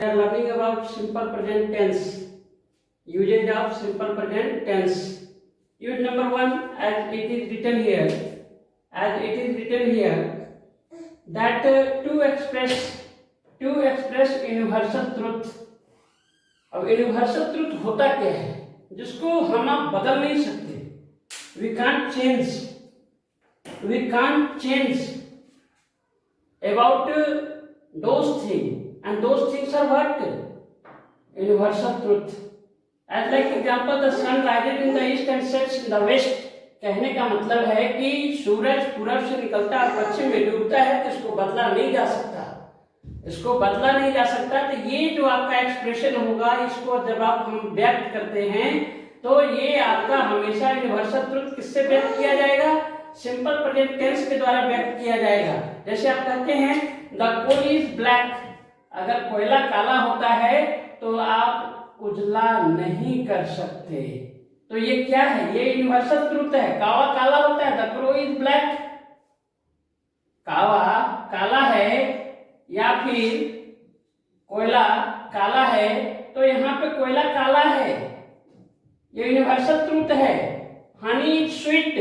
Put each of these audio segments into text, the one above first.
We are learning about simple present tense. Usage of simple present tense. Use number 1 as it is written here. As it is written here that to express universal truth. अब universal truth होता क्या है जिसको हम आप बदल नहीं सकते. We can't change about those things, and those things are what? Universal truth. As like example, the sun rises in the east and sets in the west. कहने का मतलब है कि सूरज पूरब से निकलता और पश्चिम में डूबता है, तो इसको बदला नहीं जा सकता. तो ये जो आपका एक्सप्रेशन होगा, इसको जब आप हम व्यक्त करते हैं तो ये आपका हमेशा यूनिवर्सल ट्रुथ किससे व्यक्त किया जाएगा? सिंपल प्रेजेंट टेंस के द्वारा व्यक्त किया जाएगा. जैसे आप कहते हैं द कोल इज ब्लैक. अगर कोयला काला होता है तो आप उजला नहीं कर सकते. तो ये क्या है? ये यूनिवर्सल ट्रुथ है. कावा काला होता है, द क्रो इज ब्लैक. कावा काला है या फिर कोयला काला है, तो यहाँ पे कोयला काला है, ये यूनिवर्सल ट्रुथ है. Honey is sweet.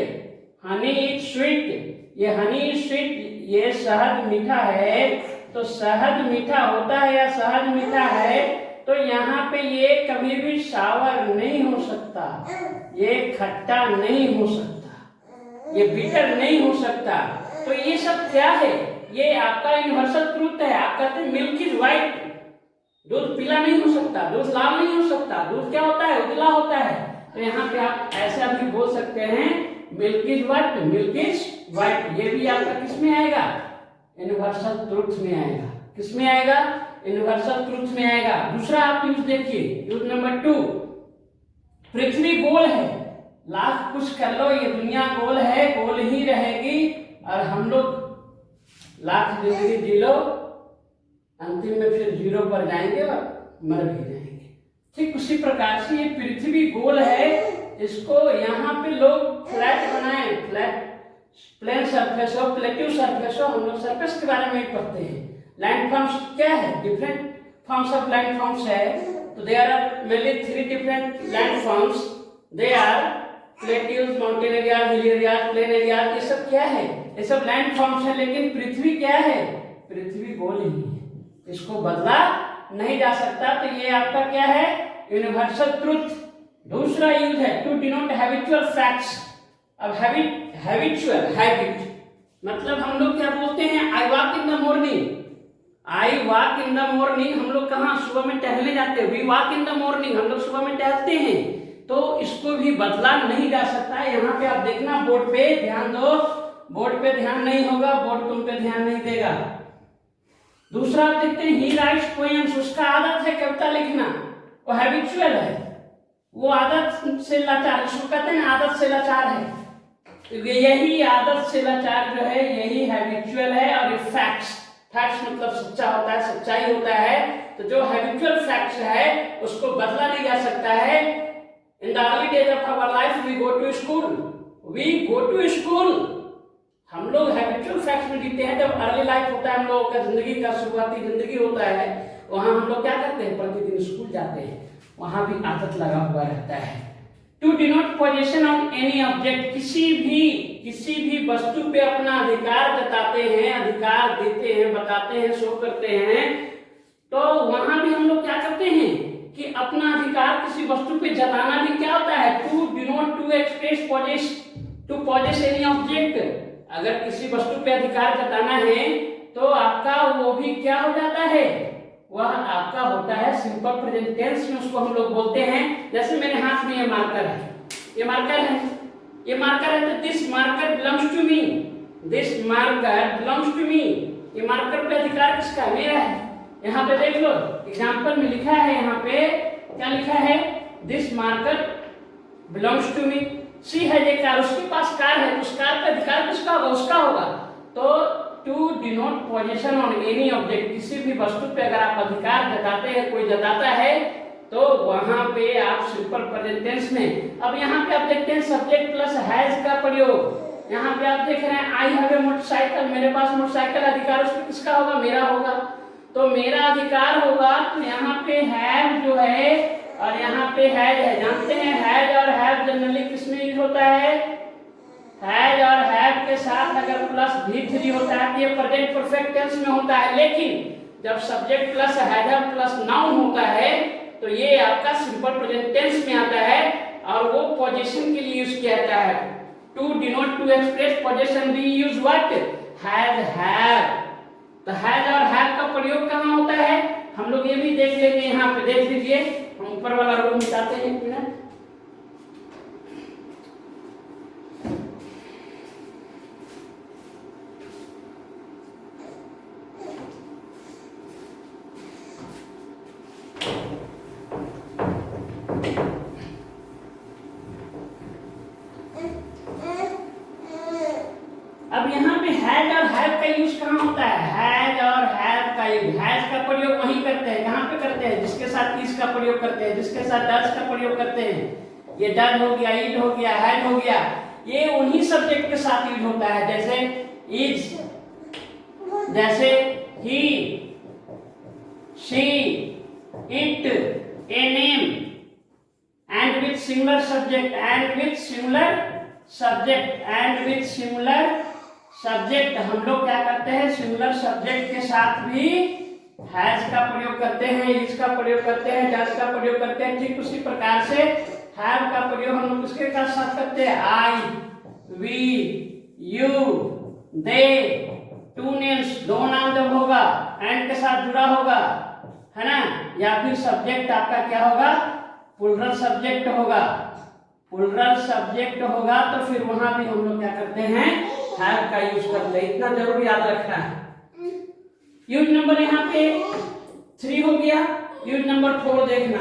ये हनी इज स्वीट, ये शहद मीठा है. तो शहद मीठा होता है या शहद मीठा है, तो यहाँ पे ये कभी भी सावर नहीं हो सकता, ये खट्टा नहीं हो सकता, ये बिटर नहीं हो सकता. तो ये सब क्या है? ये आपका यूनिवर्सल ट्रुथ है. आप कहते हैं मिल्क इज व्हाइट. दूध पीला नहीं हो सकता, दूध लाल नहीं हो सकता. दूध क्या होता है? उजला होता है. तो यहाँ पे आप ऐसा भी बोल सकते हैं मिल्क इज व्हाइट. ये भी आपका किस में आएगा? यूनिवर्सल ट्रुथ में आएगा. किस में आएगा? यूनिवर्सल ट्रुथ में आएगा. दूसरा आप यूज देखिए, यूज नंबर 2. पृथ्वी गोल है. लाख कुछ कर लो, ये दुनिया गोल है, गोल ही रहेगी, और हम लोग लाख जिंदगी जी लो, अंतिम में फिर जीरो पर जाएंगे और मर भी जाएंगे. ठीक उसी प्रकार से ये पृथ्वी गोल है, इसको यहाँ पे लोग फ्लैट बनाए, फ्लैट प्लेन सरफेस हो, प्लेट्यू सरफेस हो. हम लोग सरफेस के बारे में ही पढ़ते हैं. लैंड फॉर्म्स क्या है? Different forms of land forms है. तो there are mainly 3 different land forms. They are plateaus, mountain area, hill area, plain area. ये सब क्या है? ये सब लैंड फॉर्म्स है. लेकिन पृथ्वी क्या है? पृथ्वी गोल ही है, इसको बदला नहीं जा सकता. तो ये आपका क्या है? Universal truth. दूसरा यूज है टू डिनोट हैबिचुअल फैक्ट्स. अब हैबिट मतलब हम लोग क्या बोलते हैं? I walk in the morning. हम लोग कहाँ? सुबह में टहलने जाते हैं. We walk in the morning. हम लोग सुबह में टहलते हैं. तो इसको भी बदला नहीं जा सकता है. यहाँ पे आप देखना, बोर्ड पे ध्यान दो. बोर्ड पे ध्यान नहीं होगा, बोर्ड तुम पे ध्यान नहीं देगा. दूसरा आप देखते हैं ही राइट्स पोएम्स. उसका आदत है कविता लिखना, वो हैबिचुअल है, वो आदत से लाचार, इसको कहते हैं आदत से लाचार है. यही आदत से लाचार जो है यही हैबिचुअल है. और ये फैक्ट्स मतलब सच्चा होता है, सच्चाई होता है. तो जो हैबिचुअल फैक्ट्स है उसको बदला नहीं जा सकता है. In the early days of our life we go to school. हम लोग हैबिचुअल फैक्ट्स में जीते हैं. जब अर्ली लाइफ होता है, हम लोगों का जिंदगी का शुरुआती जिंदगी होता है, वहां हम लोग क्या करते हैं? प्रतिदिन स्कूल जाते हैं, वहां भी आदत लगा हुआ रहता है. To denote possession on any object. किसी भी वस्तु पे अपना अधिकार जताते हैं, अधिकार देते हैं, बताते हैं, शो करते हैं. तो वहां भी हम लोग क्या करते हैं कि अपना अधिकार किसी वस्तु पे जताना भी क्या होता है? To denote to express to possess any object. अगर किसी वस्तु पे अधिकार जताना है तो आपका वो भी क्या हो जाता है? वह आपका होता है सिंपल प्रेजेंट टेंस में. उसको हम लोग बोलते हैं, जैसे मेरे हाथ में ये मार्कर है, ये मार्कर है, तो this marker belongs to me. ये मार्कर पे अधिकार किसका? मेरा है. यहाँ पे देख लो, एग्जाम्पल में लिखा है, यहाँ पे क्या लिखा है? This marker belongs to me. See है ये कार, उसके पास कार है, उस कार का अधिकार किसका होगा? उसका होगा. तो to denote possession on any object. किसी भी वस्तु पे अगर आप अधिकार जताते हैं, कोई जताता है, तो वहां पे आप सिंपल प्रेजेंट टेंस में. अब यहाँ पे आप देखते हैं सब्जेक्ट प्लस हैज का प्रयोग. यहाँ पे आप देख रहे हैं आई हैव ए मोटरसाइकिल. मेरे पास मोटरसाइकिल, अधिकार उसमें किसका होगा? मेरा होगा. तो मेरा अधिकार होगा, तो यहाँ पे हैव जो है और यहाँ पे हैज है। जानते हैं हैज और हैव जनरली किसमें यूज होता है? हैज और हैव के साथ अगर प्लस V3 होता है तो ये प्रेजेंट परफेक्ट टेंस में होता है, लेकिन जब subject plus have plus noun होता है तो ये आपका सिंपल प्रेजेंट टेंस में आता है और वो पोजीशन के लिए यूज किया जाता है। To denote to express position we use what? Has have. तो हैज और हैव का प्रयोग कहाँ होता है हम लोग ये भी देख लेंगे। यहाँ पे देख लीजिए, हम ऊपर वाला रूल मिटाते हैं एक मिनट। अब यहाँ पे हैज और हैव का यूज कहाँ होता है? हैज और हैव का यूज, हैज का प्रयोग वहीं करते हैं, कहाँ पे करते हैं? जिसके साथ इज का प्रयोग करते हैं, जिसके साथ डज का प्रयोग करते हैं। ये डज हो गया, इज हो गया, हैड हो गया, ये उन्हीं सब्जेक्ट के साथ यूज होता है। जैसे इज, जैसे he, she, it, a name, and with similar subject, and with similar subject, and with similar subject. हम लोग क्या करते हैं? सिमिलर सब्जेक्ट के साथ भी हैज का प्रयोग करते हैं, इज का प्रयोग करते हैं, डज का प्रयोग करते हैं। ठीक उसी प्रकार से हैव का प्रयोग हम लोग किसके साथ करते हैं? I, we, you, they, two names, दो नाम जब होगा एंड के साथ जुड़ा होगा, है ना, या फिर सब्जेक्ट आपका क्या होगा? प्लूरल सब्जेक्ट होगा। प्लूरल सब्जेक्ट होगा तो फिर वहां भी हम लोग क्या करते हैं? हैव का यूज करते हैं। इतना जरूर याद रखना है। यूज नंबर यहाँ पे 3 हो गया। यूज नंबर 4 देखना।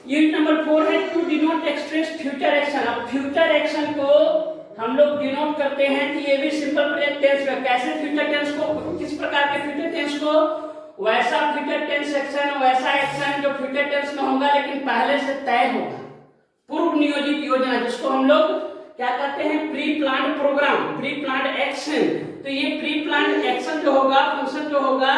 यूज नंबर 4 है to denote express future action. अब फ्यूचर एक्शन को हम लोग डिनोट करते हैं कि ये भी सिंपल प्रेजेंट टेंस में। कैसे फ्यूचर टेंस को? किस प्रकार के फ्यूचर टेंस को? वैसा फ्यूचर टेंस एक्शन, वैसा एक्शन जो फ्यूचर टेंस में होगा लेकिन पहले से तय होगा, पूर्व नियोजित योजना, जिसको हम लोग क्या कहते हैं? Pre planned programme, pre planned action. तो ये प्री प्लान्ड एक्शन जो होगा, फंक्शन जो होगा,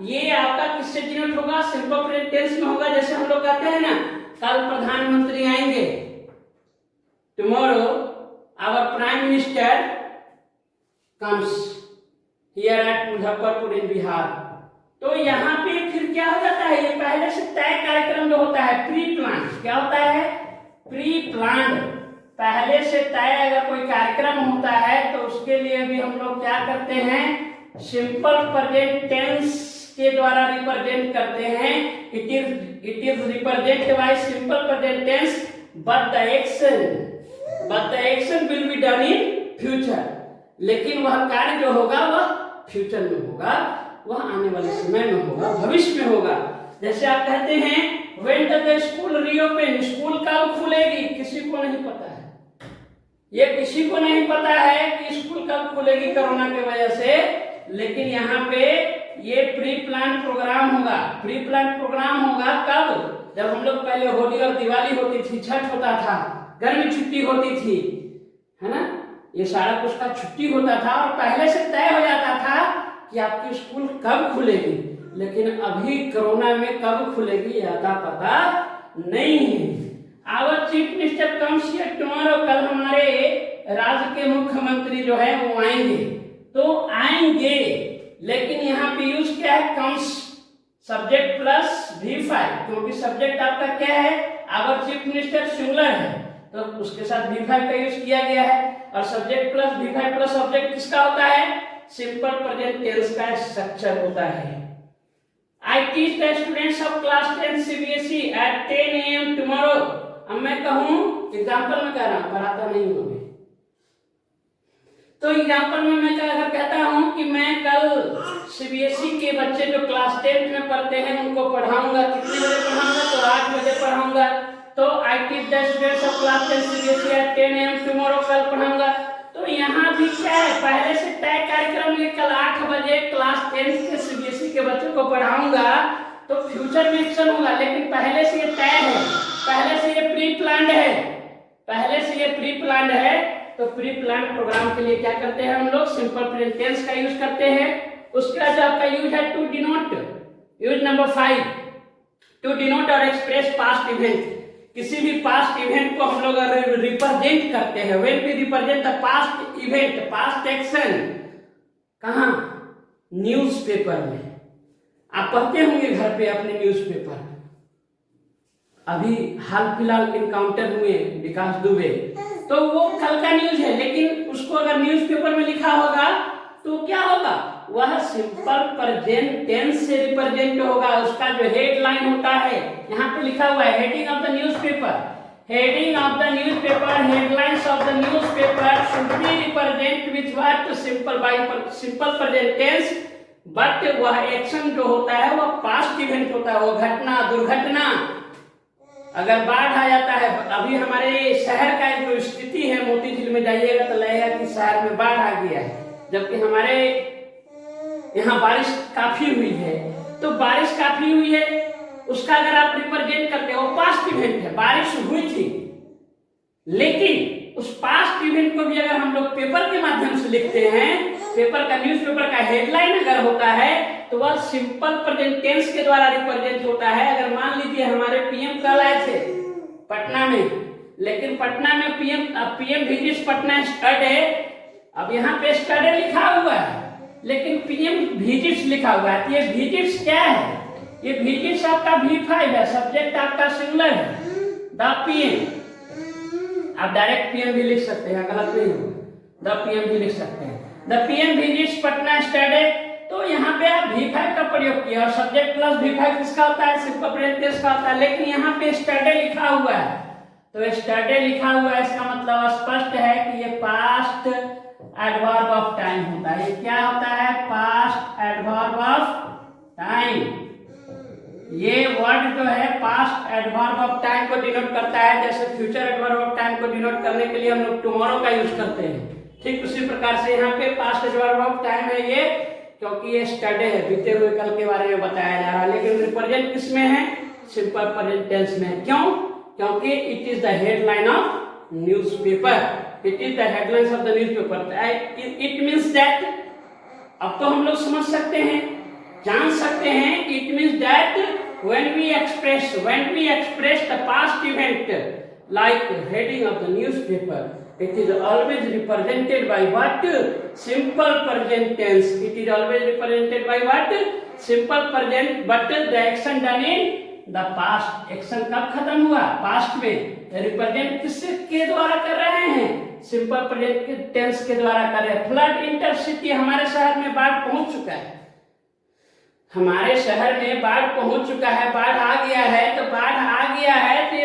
ये आपका किससे डिनोट होगा? सिंपल प्रेजेंट टेंस में होगा। जैसे हम लोग कहते हैं ना, कल प्रधानमंत्री आएंगे, tomorrow our prime minister comes here at Muzaffarpur in Bihar. तो यहाँ पे फिर क्या हो जाता है? ये पहले से तय कार्यक्रम जो होता है, प्री प्लान। क्या होता है? Pre plan. पहले से तय अगर कोई कार्यक्रम होता है तो उसके लिए भी हम लोग क्या करते हैं? सिंपल प्रेजेंट टेंस के द्वारा रिप्रेजेंट करते हैं। It is represented by simple present tense but the action will be done in future. लेकिन वह कार्य जो होगा वह फ्यूचर में होगा, वह आने वाले समय में होगा, भविष्य में होगा। जैसे आप कहते हैं when does the school reopen, school कब खुलेगी? किसी को नहीं पता है। ये किसी को नहीं पता है कि स्कूल कब खुलेगी कोरोना की वजह से। लेकिन यहाँ पे ये प्री प्लान प्रोग्राम होगा। प्री प्लान प्रोग्राम होगा कब? जब हम लोग पहले होली और दिवाली होती थी, छठ होता था, गर्मी छुट्टी होती थी, है ना, ये सारा कुछ का छुट्टी होता था और पहले से तय हो जाता था कि आपकी स्कूल कब खुलेगी। लेकिन अभी कोरोना में कब खुलेगी अता पता नहीं है। Our chief minister comes here tomorrow, कल हमारे राज्य के मुख्यमंत्री जो है वो आएंगे। तो आएंगे, लेकिन यहाँ पे यूज क्या है? कम्स, सब्जेक्ट प्लस V5, क्योंकि सब्जेक्ट आपका क्या है? आवर चीफ मिनिस्टर सिंगुलर है तो उसके साथ V5 का यूज किया गया है। और subject plus V5 plus object किसका होता है? सिंपल प्रेजेंट टेंस का स्ट्रक्चर होता है। I teach the students of class 10 CBSE at 10 AM tomorrow. अब मैं कहूं, एग्जाम्पल में कह रहा हूं, पढ़ाता नहीं हूं मैं, तो एग्जाम्पल में मैं अगर कहता हूं कि मैं कल CBSE के बच्चे जो क्लास 10 में पढ़ते हैं उनको पढ़ाऊंगा। कितने बजे पढ़ाऊंगा? तो 8 बजे पढ़ाऊंगा। तो I teach the students of class 10 CBSE at 10 AM tomorrow, कल पढ़ाऊंगा। तो यहाँ भी क्या है, पहले से तय कार्यक्रम ये कल 8 बजे क्लास 10 के सीबीएसई के बच्चों को पढ़ाऊंगा, तो फ्यूचर में एक्शन होगा, लेकिन पहले से ये तय है, पहले से ये प्री प्लान्ड है, पहले से ये प्री प्लान्ड है। तो प्री प्लान प्रोग्राम के लिए क्या करते हैं हम लोग, सिंपल प्रेजेंट टेंस का यूज करते हैं। उसके बाद जो आपका यूज है to denote, use number 5, to denote और एक्सप्रेस पास्ट इवेंट। किसी भी पास्ट इवेंट को हम लोग अगर रिप्रेजेंट करते हैं, when we represent the past event, past action, कहाँ, न्यूज़पेपर में। आप पढ़ते होंगे घर पे अपने न्यूज़पेपर, अभी हाल फिलहाल इनकाउंटर हुए विकास दुबे, तो वो कल का न्यूज है, लेकिन उसको अगर न्यूज़पेपर में लिखा होगा तो क्या होगा, वह सिंपल प्रेजेंट टेंस से रिप्रेजेंट होगा। उसका जो हेडलाइन होता है, यहाँ पे लिखा हुआ है heading of the newspaper, heading of the newspaper, headlines of the newspaper should be represent with what, simple present tense, but वह एक्शन जो होता है वह पास्ट इवेंट होता है, वो घटना, दुर्घटना। अगर बाढ़ आ जाता है, अभी हमारे शहर का जो स्थिति है, मोती झील में जाइएगा तो लगेगा कि शहर में बाढ़ आ गया है, जबकि हमारे यहाँ बारिश काफी हुई है। तो बारिश काफी हुई है, उसका अगर आप रिप्रेजेंट करते हो, पास्ट इवेंट है, बारिश हुई थी, लेकिन उस पास्ट इवेंट को भी अगर हम लोग पेपर के माध्यम से लिखते हैं, पेपर का, न्यूज़पेपर का हेडलाइन अगर होता है, तो वह सिंपल प्रेजेंट टेंस के द्वारा रिप्रेजेंट होता है। अगर मान लीजिए हमारे पीएम कल आए थे पटना में, लेकिन पटना में पीएम विजिट्स पटना स्टडे, अब यहाँ पे स्टडे लिखा हुआ है, लेकिन पीएम विजिट्स लिखा हुआ है। ये विजिट्स क्या है, ये विजिट्स आपका V5 है, सब्जेक्ट आपका सिंगुलर है, द पीएम। आप डायरेक्ट पीएम भी लिख सकते हैं, गलत नहीं होगा, द पीएम भी लिख सकते हैं, द पीएम विजिट्स पटना स्टडे। तो यहाँ पे आप V5 का प्रयोग किया, और सब्जेक्ट प्लस V5 किसका होता है, सिंपल प्रेजेंट टेंस का होता है, लेकिन यहाँ पे स्टडे लिखा हुआ है। तो स्टडे लिखा हुआ है, इसका मतलब स्पष्ट है कि ये पास्ट एडवर्ब ऑफ टाइम होता है। ये क्या होता है, पास्ट एडवर्ब ऑफ टाइम। ये वर्ड जो है पास्ट एडवर्ब ऑफ टाइम को डिनोट करता है, जैसे फ्यूचर एडवर्ब ऑफ टाइम को डिनोट करने के लिए हम लोग टुमारो का यूज करते हैं, ठीक उसी प्रकार से यहाँ पे पास्ट एडवर्ब ऑफ टाइम है ये, क्योंकि ये स्टडे है, बीते हुए कल के बारे में बताया जा रहा है, लेकिन रिप्रेजेंट किसमें है, सिंपल प्रेजेंट टेंस में। क्यों, क्योंकि it is the headline of newspaper, it is the headlines of the newspaper. It means that, अब तो हम लोग समझ सकते हैं, जान सकते हैं, it means that when we express the past event like heading of the newspaper, it is always represented by what, simple present tense. It is always represented by what, simple present, but the action done in the past. action कब खत्म हुआ, past में। Represent किसके द्वारा कर रहे हैं, simple present tense के द्वारा कर रहे हैं। फ्लड इंटरसिटी, हमारे शहर में बाढ़ पहुंच चुका है, हमारे शहर में बाढ़ पहुंच चुका है, बाढ़ आ गया है। तो बाढ़ आ गया है तो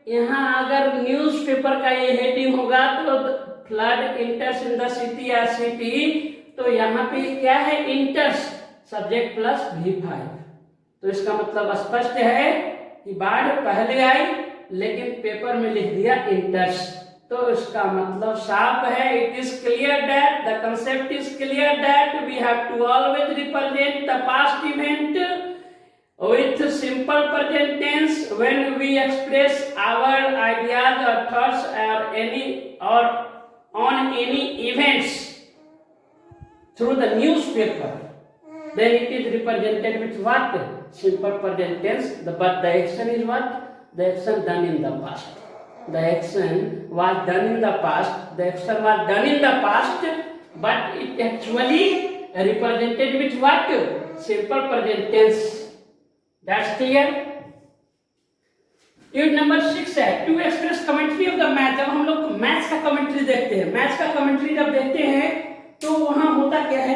यहाँ अगर न्यूज़पेपर का ये हेडिंग होगा तो फ्लड इंटर्स इन द सिटी या सिटी, तो यहाँ पे क्या है, इंटर्स, सब्जेक्ट प्लस V5। तो इसका मतलब स्पष्ट है कि बाढ़ पहले आई, लेकिन पेपर में लिख दिया इंटर्स, तो इसका मतलब साफ है। It is clear that the concept is clear that we have to always represent the past event with simple present tense when we express our ideas or thoughts or on any events through the newspaper, then it is represented with what, simple present tense, but the action is what, the action done in the past. The action was done in the past, the action was done in the past, but it actually represented with what, simple present tense. That's clear. Unit number 6 है to express commentary of the match. जब हम लोग maths का commentary देखते हैं, maths का commentary जब देखते हैं तो वहां होता क्या है,